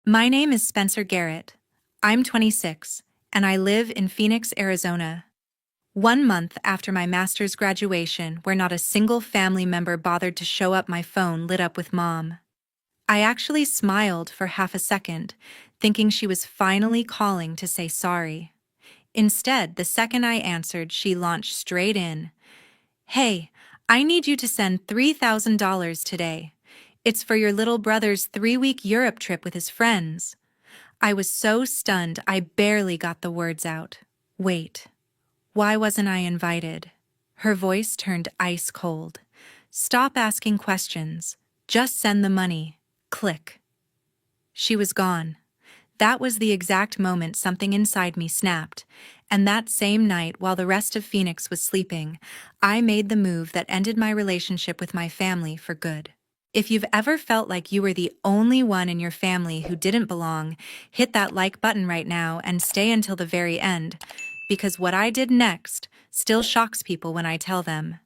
My name is Spencer Garrett. I'm 26, and I live in Phoenix, Arizona. 1 month after my master's graduation, where not a single family member bothered to show up, my phone lit up with Mom. I actually smiled for half a second, thinking she was finally calling to say sorry. Instead, the second I answered, she launched straight in. "Hey, I need you to send $3,000 today. It's for your little brother's 3-week Europe trip with his friends." I was so stunned I barely got the words out. Wait, why wasn't I invited? Her voice turned ice cold. "Stop asking questions. Just send the money." Click. She was gone. That was the exact moment something inside me snapped, and that same night, while the rest of Phoenix was sleeping, I made the move that ended my relationship with my family for good. If you've ever felt like you were the only one in your family who didn't belong, hit that like button right now and stay until the very end, because what I did next still shocks people when I tell them.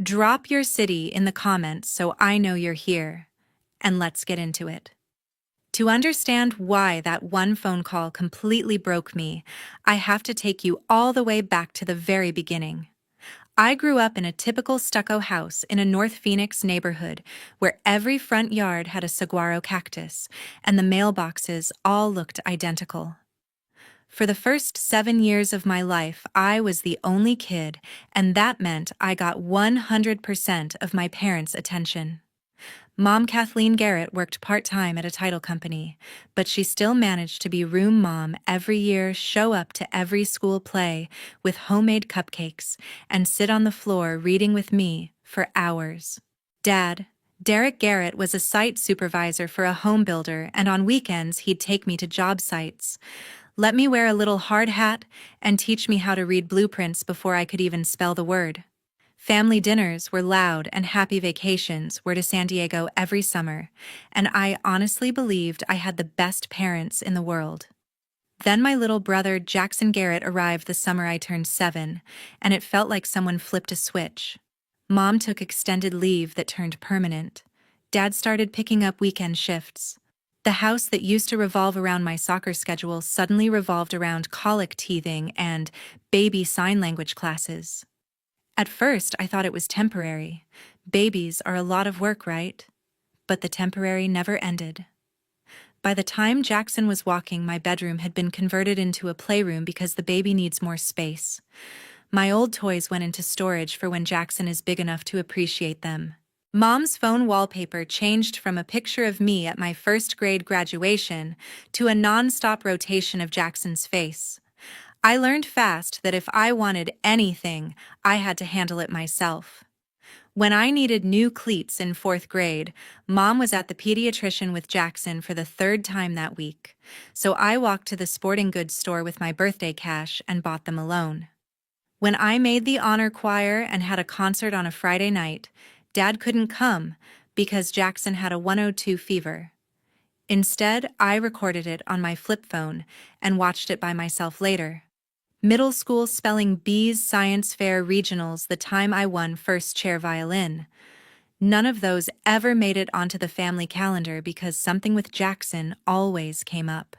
Drop your city in the comments so I know you're here, and let's get into it. To understand why that one phone call completely broke me, I have to take you all the way back to the very beginning. I grew up in a typical stucco house in a North Phoenix neighborhood where every front yard had a saguaro cactus, and the mailboxes all looked identical. For the first 7 years of my life, I was the only kid, and that meant I got 100% of my parents' attention. Mom Kathleen Garrett worked part-time at a title company, but she still managed to be room mom every year, show up to every school play with homemade cupcakes, and sit on the floor reading with me for hours. Dad, Derek Garrett, was a site supervisor for a home builder, and on weekends he'd take me to job sites, let me wear a little hard hat, and teach me how to read blueprints before I could even spell the word. Family dinners were loud, and happy vacations were to San Diego every summer, and I honestly believed I had the best parents in the world. Then my little brother Jaxon Garrett arrived the summer I turned 7, and it felt like someone flipped a switch. Mom took extended leave that turned permanent. Dad started picking up weekend shifts. The house that used to revolve around my soccer schedule suddenly revolved around colic teething and baby sign language classes. At first, I thought it was temporary. Babies are a lot of work, right? But the temporary never ended. By the time Jaxon was walking, my bedroom had been converted into a playroom because the baby needs more space. My old toys went into storage for when Jaxon is big enough to appreciate them. Mom's phone wallpaper changed from a picture of me at my first grade graduation to a non-stop rotation of Jaxon's face. I learned fast that if I wanted anything, I had to handle it myself. When I needed new cleats in 4th grade, Mom was at the pediatrician with Jaxon for the 3rd time that week, so I walked to the sporting goods store with my birthday cash and bought them alone. When I made the honor choir and had a concert on a Friday night, Dad couldn't come because Jaxon had a 102 fever. Instead, I recorded it on my flip phone and watched it by myself later. Middle school spelling bees science fair regionals, the time I won first chair violin. None of those ever made it onto the family calendar because something with Jaxon always came up.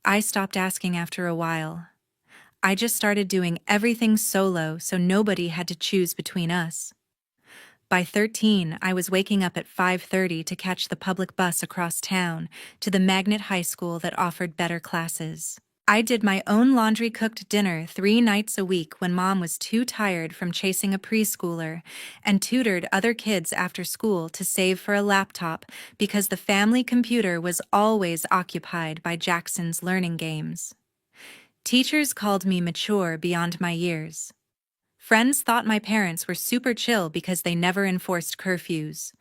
I stopped asking after a while. I just started doing everything solo so nobody had to choose between us. By 13, I was waking up at 5:30 to catch the public bus across town to the magnet high school that offered better classes. I did my own laundry, cooked dinner 3 nights a week when Mom was too tired from chasing a preschooler, and tutored other kids after school to save for a laptop because the family computer was always occupied by Jaxon's learning games. Teachers called me mature beyond my years. Friends thought my parents were super chill because they never enforced curfews.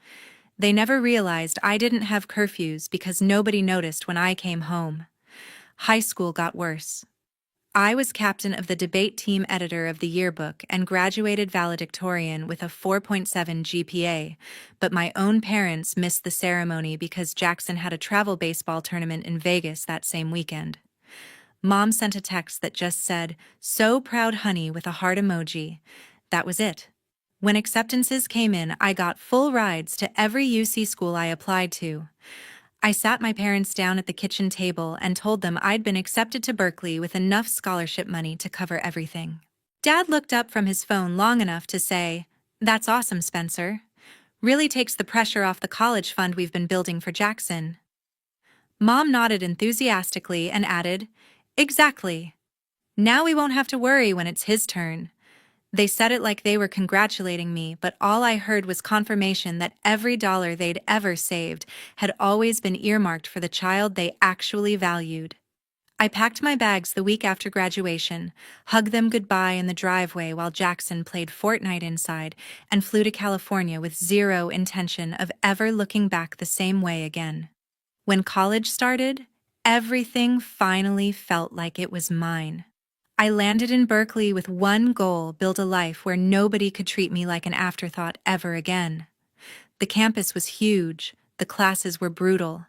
They never realized I didn't have curfews because nobody noticed when I came home. High school got worse. I was captain of the debate team, editor of the yearbook, and graduated valedictorian with a 4.7 GPA, but my own parents missed the ceremony because Jaxon had a travel baseball tournament in Vegas that same weekend. Mom sent a text that just said, "So proud, honey," with a heart emoji. That was it. When acceptances came in, I got full rides to every UC school I applied to. I sat my parents down at the kitchen table and told them I'd been accepted to Berkeley with enough scholarship money to cover everything. Dad looked up from his phone long enough to say, "That's awesome, Spencer. Really takes the pressure off the college fund we've been building for Jaxon." Mom nodded enthusiastically and added, "Exactly. Now we won't have to worry when it's his turn." They said it like they were congratulating me, but all I heard was confirmation that every dollar they'd ever saved had always been earmarked for the child they actually valued. I packed my bags the week after graduation, hugged them goodbye in the driveway while Jaxon played Fortnite inside, and flew to California with zero intention of ever looking back the same way again. When college started, everything finally felt like it was mine. I landed in Berkeley with one goal: build a life where nobody could treat me like an afterthought ever again. The campus was huge, the classes were brutal,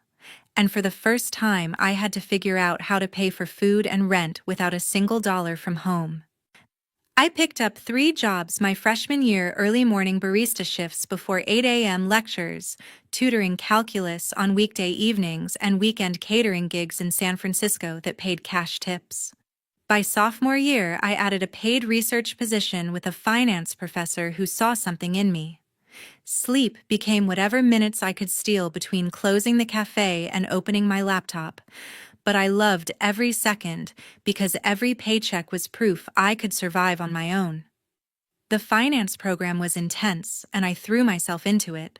and for the first time I had to figure out how to pay for food and rent without a single dollar from home. I picked up 3 jobs my freshman year: early morning barista shifts before 8 a.m. lectures, tutoring calculus on weekday evenings, and weekend catering gigs in San Francisco that paid cash tips. By sophomore year, I added a paid research position with a finance professor who saw something in me. Sleep became whatever minutes I could steal between closing the cafe and opening my laptop, but I loved every second because every paycheck was proof I could survive on my own. The finance program was intense, and I threw myself into it.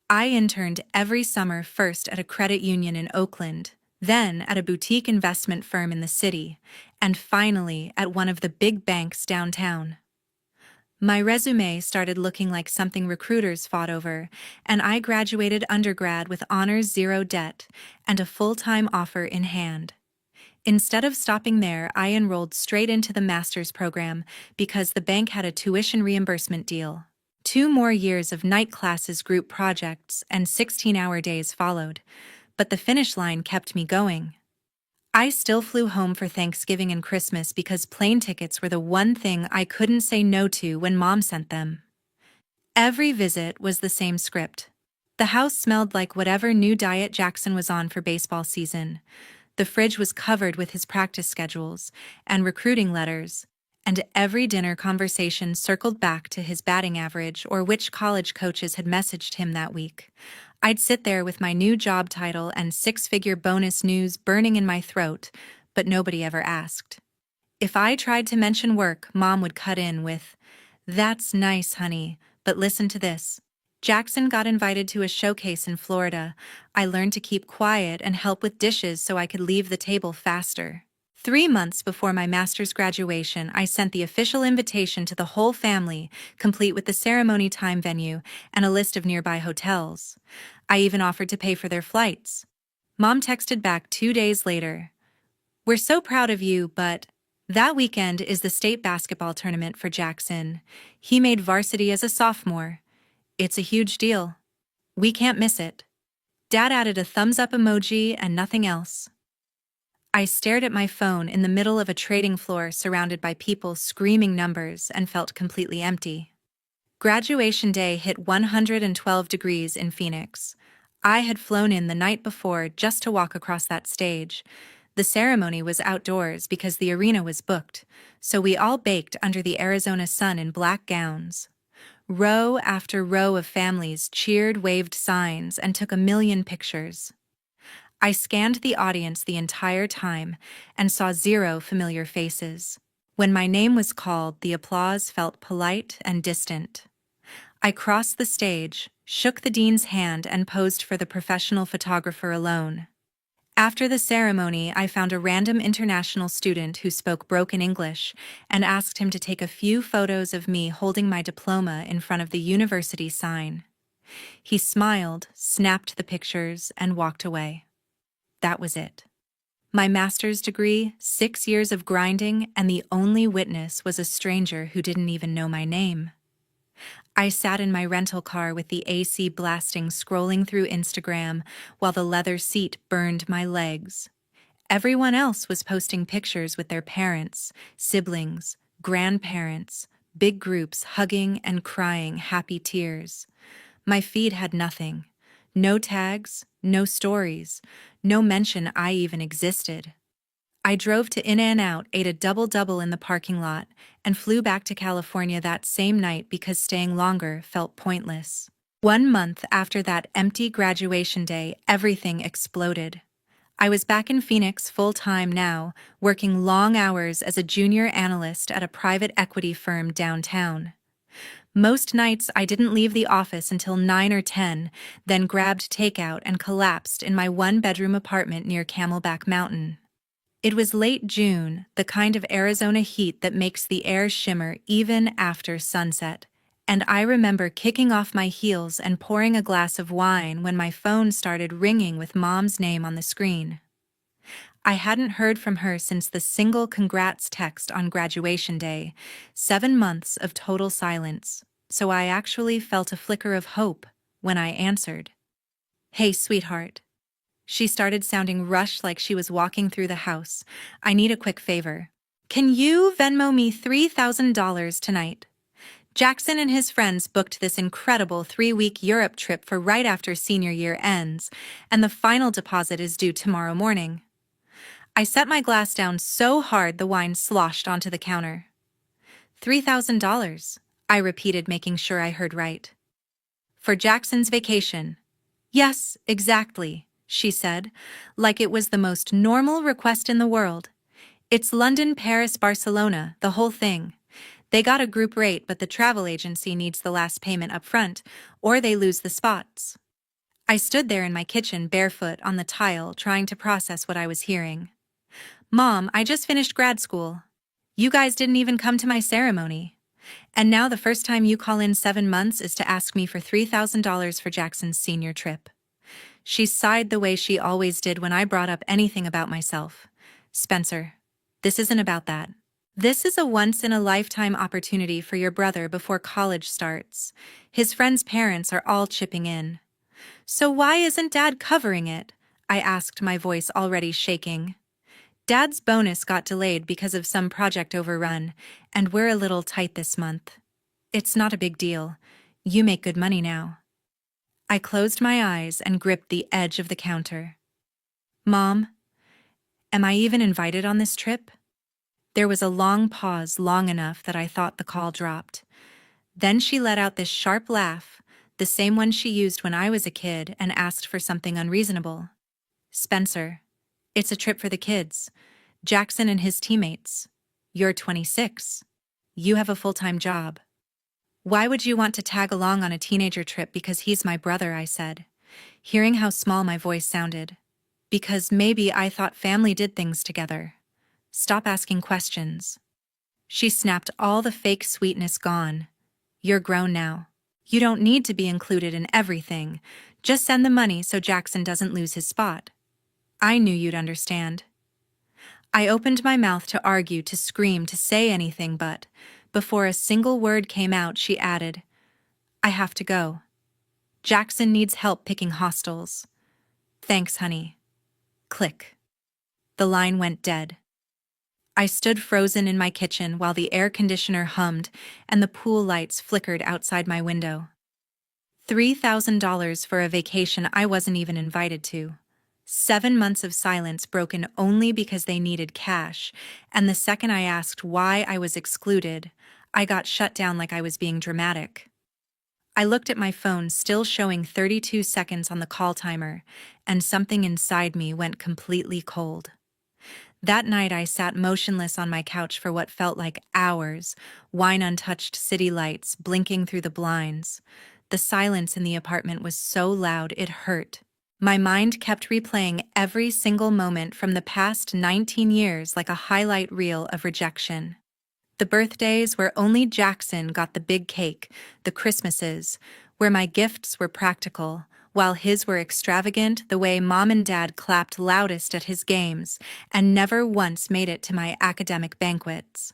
I interned every summer, first at a credit union in Oakland, then at a boutique investment firm in the city, and finally at one of the big banks downtown. My resume started looking like something recruiters fought over, and I graduated undergrad with honors, zero debt, and a full-time offer in hand. Instead of stopping there, I enrolled straight into the master's program because the bank had a tuition reimbursement deal. 2 more years of night classes, group projects, and 16-hour days followed, but the finish line kept me going. I still flew home for Thanksgiving and Christmas because plane tickets were the one thing I couldn't say no to when Mom sent them. Every visit was the same script. The house smelled like whatever new diet Jaxon was on for baseball season. The fridge was covered with his practice schedules and recruiting letters, and every dinner conversation circled back to his batting average or which college coaches had messaged him that week. I'd sit there with my new job title and 6-figure bonus news burning in my throat, but nobody ever asked. If I tried to mention work, Mom would cut in with, "That's nice, honey, but listen to this." Jaxon got invited to a showcase in Florida. I learned to keep quiet and help with dishes so I could leave the table faster. 3 months before my master's graduation, I sent the official invitation to the whole family, complete with the ceremony, time, venue, and a list of nearby hotels. I even offered to pay for their flights. Mom texted back 2 days later, "We're so proud of you, but that weekend is the state basketball tournament for Jaxon. He made varsity as a sophomore. It's a huge deal. We can't miss it." Dad added a thumbs-up emoji and nothing else. I stared at my phone in the middle of a trading floor surrounded by people screaming numbers and felt completely empty. Graduation day hit 112 degrees in Phoenix. I had flown in the night before just to walk across that stage. The ceremony was outdoors because the arena was booked, so we all baked under the Arizona sun in black gowns. Row after row of families cheered, waved signs, and took a million pictures. I scanned the audience the entire time and saw 0 familiar faces. When my name was called, the applause felt polite and distant. I crossed the stage, shook the dean's hand, and posed for the professional photographer alone. After the ceremony, I found a random international student who spoke broken English and asked him to take a few photos of me holding my diploma in front of the university sign. He smiled, snapped the pictures, and walked away. That was it. My master's degree, 6 years of grinding, and the only witness was a stranger who didn't even know my name. I sat in my rental car with the AC blasting, scrolling through Instagram while the leather seat burned my legs. Everyone else was posting pictures with their parents, siblings, grandparents, big groups hugging and crying happy tears. My feed had nothing, No tags, no stories, no mention I even existed. I drove to In-N-Out, ate a double-double in the parking lot, and flew back to California that same night because staying longer felt pointless. 1 month after that empty graduation day, everything exploded. I was back in Phoenix full-time now, working long hours as a junior analyst at a private equity firm downtown. Most nights I didn't leave the office until 9 or 10, then grabbed takeout and collapsed in my one-bedroom apartment near Camelback Mountain. It was late June, the kind of Arizona heat that makes the air shimmer even after sunset, and I remember kicking off my heels and pouring a glass of wine when my phone started ringing with Mom's name on the screen. I hadn't heard from her since the single congrats text on graduation day, 7 months of total silence, so I actually felt a flicker of hope when I answered. "Hey, sweetheart." She started sounding rushed like she was walking through the house. "I need a quick favor. Can you Venmo me $3,000 tonight? Jaxon and his friends booked this incredible 3-week Europe trip for right after senior year ends, and the final deposit is due tomorrow morning." I set my glass down so hard the wine sloshed onto the counter. $3,000, I repeated, making sure I heard right. "For Jackson's vacation." "Yes, exactly," she said, like it was the most normal request in the world. "It's London, Paris, Barcelona, the whole thing. They got a group rate, but the travel agency needs the last payment up front, or they lose the spots." I stood there in my kitchen barefoot on the tile, trying to process what I was hearing. "Mom, I just finished grad school. You guys didn't even come to my ceremony. And now the first time you call in 7 months is to ask me for $3,000 for Jackson's senior trip." She sighed the way she always did when I brought up anything about myself. "Spencer, this isn't about that. This is a once-in-a-lifetime opportunity for your brother before college starts. His friends' parents are all chipping in." "So why isn't Dad covering it?" I asked, my voice already shaking. "Dad's bonus got delayed because of some project overrun, and we're a little tight this month. It's not a big deal. You make good money now." I closed my eyes and gripped the edge of the counter. "Mom, am I even invited on this trip?" There was a long pause, long enough that I thought the call dropped. Then she let out this sharp laugh, the same one she used when I was a kid, and asked for something unreasonable. "Spencer, it's a trip for the kids. Jaxon and his teammates. You're 26. You have a full-time job. Why would you want to tag along on a teenager trip because he's my brother?" I said, hearing how small my voice sounded. "Because maybe I thought family did things together. Stop asking questions." She snapped, all the fake sweetness gone. "You're grown now. You don't need to be included in everything. Just send the money so Jaxon doesn't lose his spot." I knew you'd understand. I opened my mouth to argue, to scream, to say anything, but before a single word came out, she added, "I have to go. Jaxon needs help picking hostels." "Thanks, honey." Click. The line went dead. I stood frozen in my kitchen while the air conditioner hummed and the pool lights flickered outside my window. $3,000 for a vacation I wasn't even invited to. 7 months of silence broken only because they needed cash, and the second I asked why I was excluded, I got shut down like I was being dramatic. I looked at my phone, still showing 32 seconds on the call timer, and something inside me went completely cold. That night I sat motionless on my couch for what felt like hours, wine-untouched city lights blinking through the blinds. The silence in the apartment was so loud it hurt. My mind kept replaying every single moment from the past 19 years like a highlight reel of rejection. The birthdays where only Jaxon got the big cake, the Christmases, where my gifts were practical, while his were extravagant, the way Mom and Dad clapped loudest at his games, and never once made it to my academic banquets.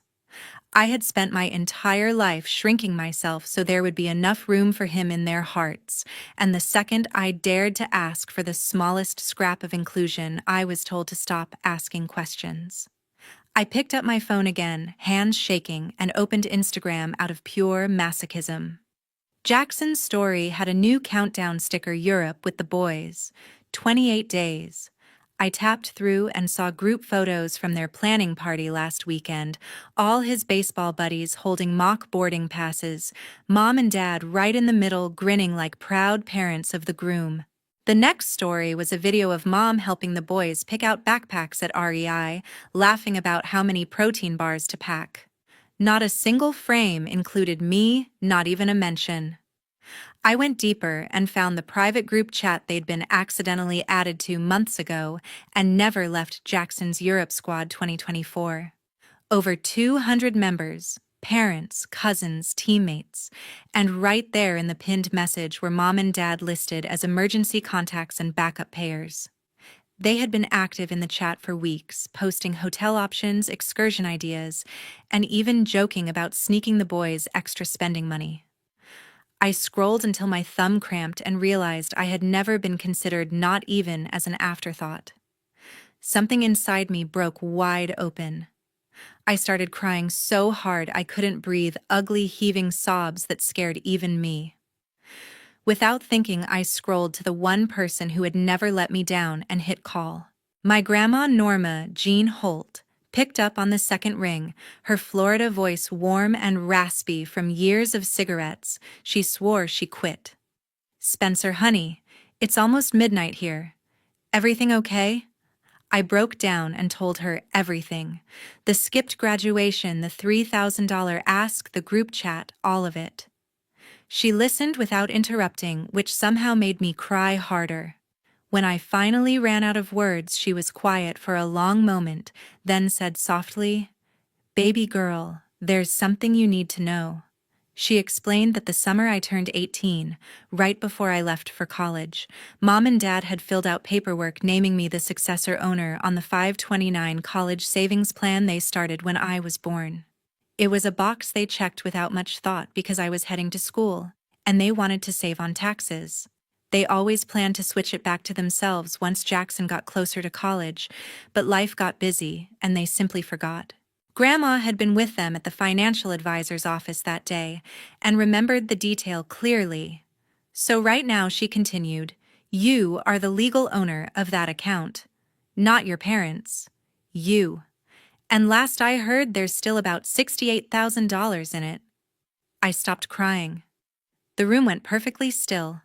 I had spent my entire life shrinking myself so there would be enough room for him in their hearts, and the second I dared to ask for the smallest scrap of inclusion, I was told to stop asking questions. I picked up my phone again, hands shaking, and opened Instagram out of pure masochism. Jackson's story had a new countdown sticker Europe with the boys. 28 days. I tapped through and saw group photos from their planning party last weekend, all his baseball buddies holding mock boarding passes, mom and dad right in the middle grinning like proud parents of the groom. The next story was a video of mom helping the boys pick out backpacks at REI, laughing about how many protein bars to pack. Not a single frame included me, not even a mention. I went deeper and found the private group chat they'd been accidentally added to months ago and never left Jackson's Europe Squad 2024. Over 200 members, parents, cousins, teammates, and right there in the pinned message were mom and dad listed as emergency contacts and backup payers. They had been active in the chat for weeks, posting hotel options, excursion ideas, and even joking about sneaking the boys extra spending money. I scrolled until my thumb cramped and realized I had never been considered not even as an afterthought. Something inside me broke wide open. I started crying so hard I couldn't breathe, ugly heaving sobs that scared even me. Without thinking, I scrolled to the one person who had never let me down and hit call. My grandma Norma Jean Holt picked up on the second ring, her Florida voice warm and raspy from years of cigarettes. She swore she quit. "Spencer, honey, it's almost midnight here. Everything okay?" I broke down and told her everything. The skipped graduation, the $3,000 ask, the group chat, all of it. She listened without interrupting, which somehow made me cry harder. When I finally ran out of words, she was quiet for a long moment, then said softly, "Baby girl, there's something you need to know." She explained that the summer I turned 18, right before I left for college, mom and dad had filled out paperwork naming me the successor owner on the 529 college savings plan they started when I was born. It was a box they checked without much thought because I was heading to school, and they wanted to save on taxes. They always planned to switch it back to themselves once Jaxon got closer to college, but life got busy, and they simply forgot. Grandma had been with them at the financial advisor's office that day and remembered the detail clearly. So right now, she continued, "You are the legal owner of that account. Not your parents. You. And last I heard, there's still about $68,000 in it." I stopped crying. The room went perfectly still.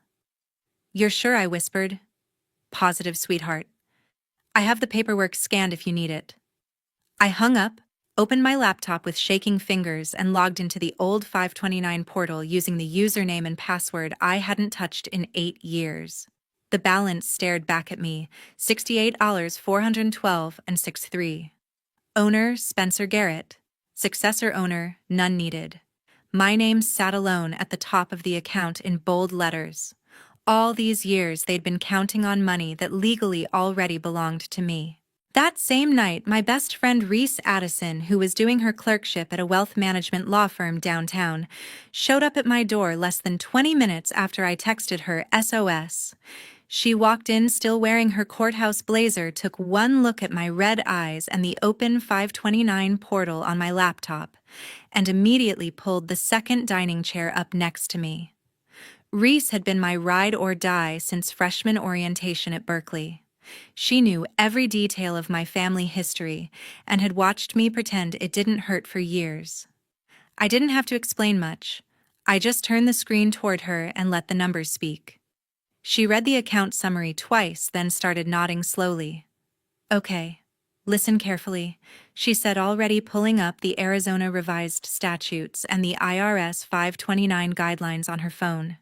"You're sure?" I whispered. "Positive, sweetheart. I have the paperwork scanned if you need it." I hung up, opened my laptop with shaking fingers, and logged into the old 529 portal using the username and password I hadn't touched in 8 years. The balance stared back at me, $68,412.63. Owner, Spencer Garrett. Successor owner, none needed. My name sat alone at the top of the account in bold letters. All these years they'd been counting on money that legally already belonged to me. That same night, my best friend Reese Addison, who was doing her clerkship at a wealth management law firm downtown, showed up at my door less than 20 minutes after I texted her SOS. She walked in still wearing her courthouse blazer, took one look at my red eyes and the open 529 portal on my laptop, and immediately pulled the second dining chair up next to me. Reese had been my ride or die since freshman orientation at Berkeley. She knew every detail of my family history and had watched me pretend it didn't hurt for years. I didn't have to explain much. I just turned the screen toward her and let the numbers speak. She read the account summary twice, then started nodding slowly. "Okay, listen carefully," she said, already pulling up the Arizona Revised Statutes and the IRS 529 guidelines on her phone.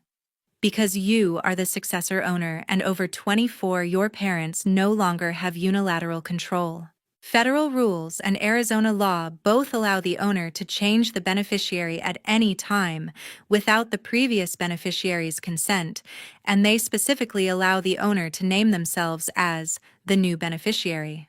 "Because you are the successor owner and over 24, your parents no longer have unilateral control. Federal rules and Arizona law both allow the owner to change the beneficiary at any time without the previous beneficiary's consent, and they specifically allow the owner to name themselves as the new beneficiary.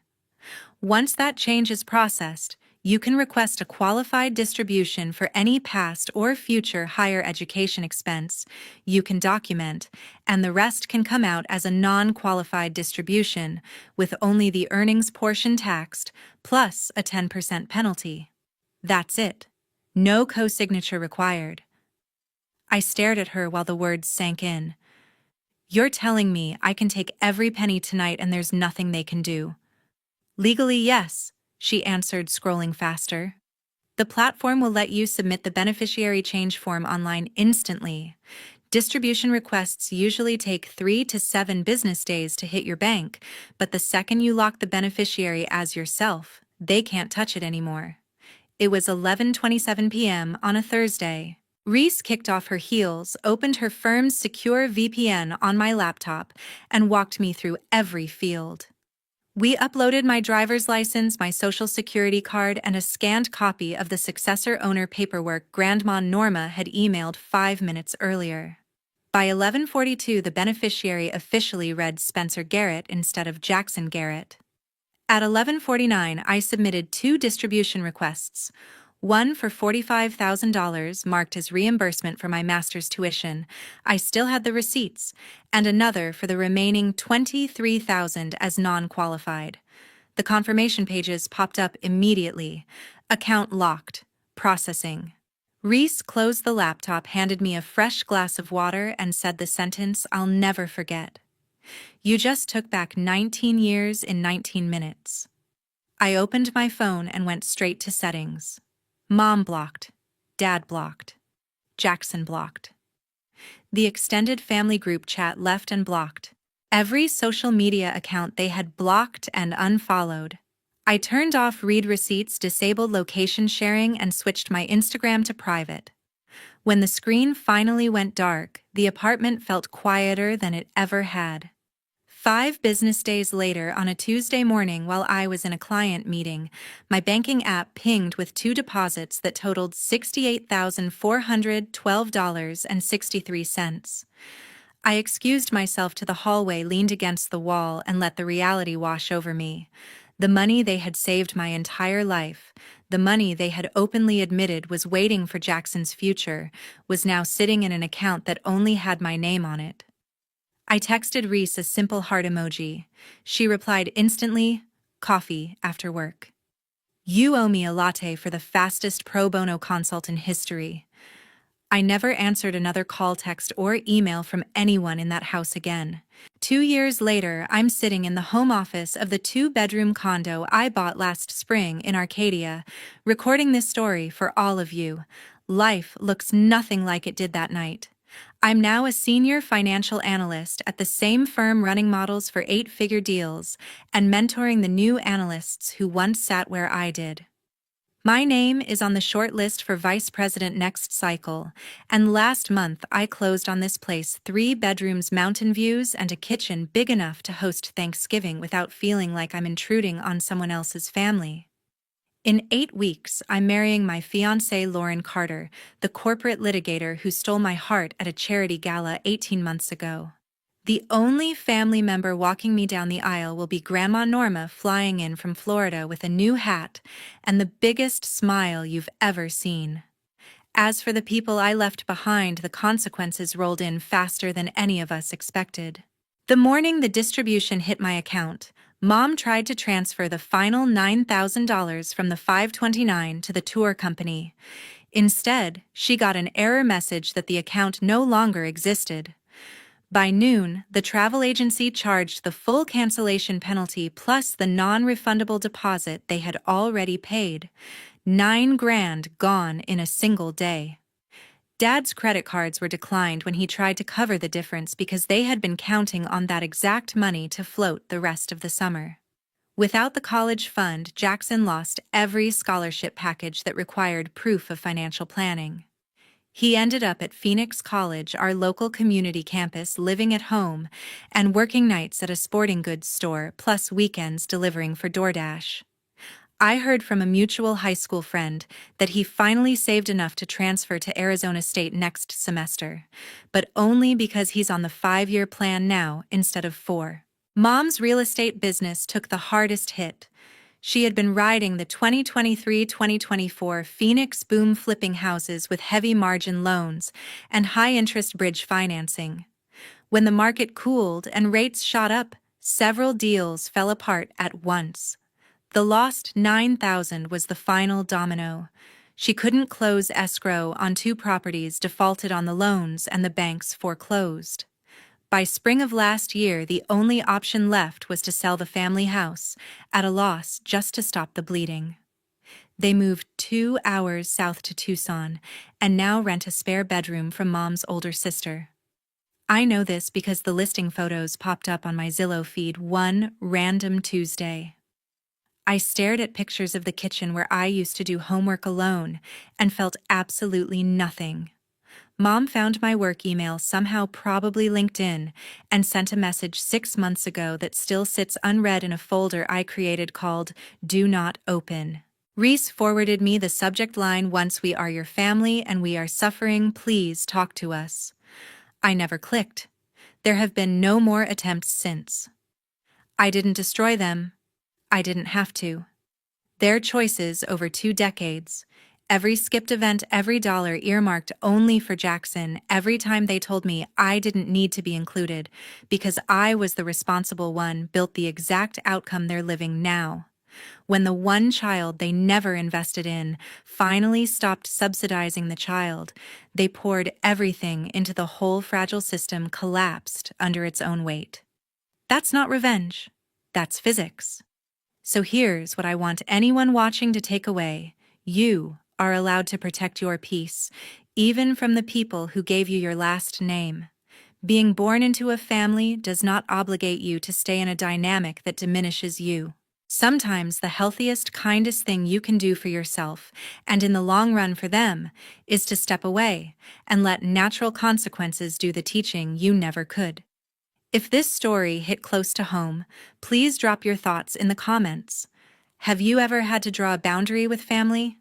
Once that change is processed, you can request a qualified distribution for any past or future higher education expense you can document, and the rest can come out as a non-qualified distribution, with only the earnings portion taxed, plus a 10% penalty. That's it. No co-signature required." I stared at her while the words sank in. You're telling me I can take every penny tonight and there's nothing they can do? Legally, yes, she answered, scrolling faster. The platform will let you submit the beneficiary change form online instantly. Distribution requests usually take 3 to 7 business days to hit your bank, but the second you lock the beneficiary as yourself, they can't touch it anymore. It was 11:27 p.m. on a Thursday. Reese kicked off her heels, opened her firm's secure VPN on my laptop, and walked me through every field. We uploaded my driver's license, my social security card, and a scanned copy of the successor owner paperwork Grandma Norma had emailed 5 minutes earlier. By 11:42, the beneficiary officially read Spencer Garrett instead of Jaxon Garrett. At 11:49, I submitted 2 distribution requests, one for $45,000 marked as reimbursement for my master's tuition. I still had the receipts, and another for the remaining $23,000 as non-qualified. The confirmation pages popped up immediately. Account locked. Processing. Reese closed the laptop, handed me a fresh glass of water, and said the sentence I'll never forget. You just took back 19 years in 19 minutes. I opened my phone and went straight to settings. Mom blocked. Dad blocked. Jaxon blocked. The extended family group chat left and blocked. Every social media account they had blocked and unfollowed. I turned off read receipts, disabled location sharing, and switched my Instagram to private. When the screen finally went dark, the apartment felt quieter than it ever had. 5 business days later, on a Tuesday morning while I was in a client meeting, my banking app pinged with 2 deposits that totaled $68,412.63. I excused myself to the hallway, leaned against the wall, and let the reality wash over me. The money they had saved my entire life, the money they had openly admitted was waiting for Jackson's future, was now sitting in an account that only had my name on it. I texted Reese a simple heart emoji. She replied instantly, "Coffee after work." You owe me a latte for the fastest pro bono consult in history. I never answered another call, text, or email from anyone in that house again. 2 years later, I'm sitting in the home office of the 2-bedroom condo I bought last spring in Arcadia, recording this story for all of you. Life looks nothing like it did that night. I'm now a senior financial analyst at the same firm, running models for 8-figure deals and mentoring the new analysts who once sat where I did. My name is on the short list for vice president next cycle, and last month I closed on this place: 3 bedrooms, mountain views, and a kitchen big enough to host Thanksgiving without feeling like I'm intruding on someone else's family. In 8 weeks, I'm marrying my fiancé Lauren Carter, the corporate litigator who stole my heart at a charity gala 18 months ago. The only family member walking me down the aisle will be Grandma Norma, flying in from Florida with a new hat and the biggest smile you've ever seen. As for the people I left behind, the consequences rolled in faster than any of us expected. The morning the distribution hit my account, Mom tried to transfer the final $9,000 from the 529 to the tour company. Instead, she got an error message that the account no longer existed. By noon, the travel agency charged the full cancellation penalty plus the non-refundable deposit they had already paid. $9,000 gone in a single day. Dad's credit cards were declined when he tried to cover the difference because they had been counting on that exact money to float the rest of the summer. Without the college fund, Jaxon lost every scholarship package that required proof of financial planning. He ended up at Phoenix College, our local community campus, living at home and working nights at a sporting goods store, plus weekends delivering for DoorDash. I heard from a mutual high school friend that he finally saved enough to transfer to Arizona State next semester, but only because he's on the 5-year plan now instead of 4. Mom's real estate business took the hardest hit. She had been riding the 2023-2024 Phoenix boom, flipping houses with heavy margin loans and high-interest bridge financing. When the market cooled and rates shot up, several deals fell apart at once. The lost $9,000 was the final domino. She couldn't close escrow on 2 properties, defaulted on the loans, and the banks foreclosed. By spring of last year, the only option left was to sell the family house, at a loss just to stop the bleeding. They moved 2 hours south to Tucson, and now rent a spare bedroom from Mom's older sister. I know this because the listing photos popped up on my Zillow feed one random Tuesday. I stared at pictures of the kitchen where I used to do homework alone and felt absolutely nothing. Mom found my work email, somehow probably LinkedIn, and sent a message 6 months ago that still sits unread in a folder I created called Do Not Open. Reese forwarded me the subject line, "Once we are your family and we are suffering, please talk to us." I never clicked. There have been no more attempts since. I didn't destroy them. I didn't have to. Their choices over 2 decades. Every skipped event, every dollar earmarked only for Jaxon, every time they told me I didn't need to be included because I was the responsible one, built the exact outcome they're living now. When the one child they never invested in finally stopped subsidizing the child, they poured everything into the whole fragile system, collapsed under its own weight. That's not revenge. That's physics. So here's what I want anyone watching to take away. You are allowed to protect your peace, even from the people who gave you your last name. Being born into a family does not obligate you to stay in a dynamic that diminishes you. Sometimes the healthiest, kindest thing you can do for yourself, and in the long run for them, is to step away and let natural consequences do the teaching you never could. If this story hit close to home, please drop your thoughts in the comments. Have you ever had to draw a boundary with family?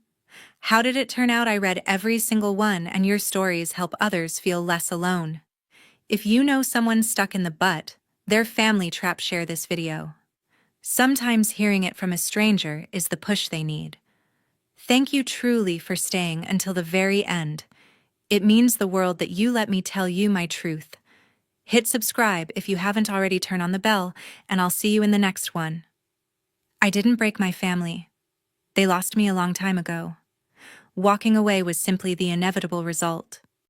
How did it turn out? I read every single one, and your stories help others feel less alone. If you know someone stuck in the butt, their family trap, share this video. Sometimes hearing it from a stranger is the push they need. Thank you truly for staying until the very end. It means the world that you let me tell you my truth. Hit subscribe if you haven't already, turn on the bell, and I'll see you in the next one. I didn't break my family. They lost me a long time ago. Walking away was simply the inevitable result.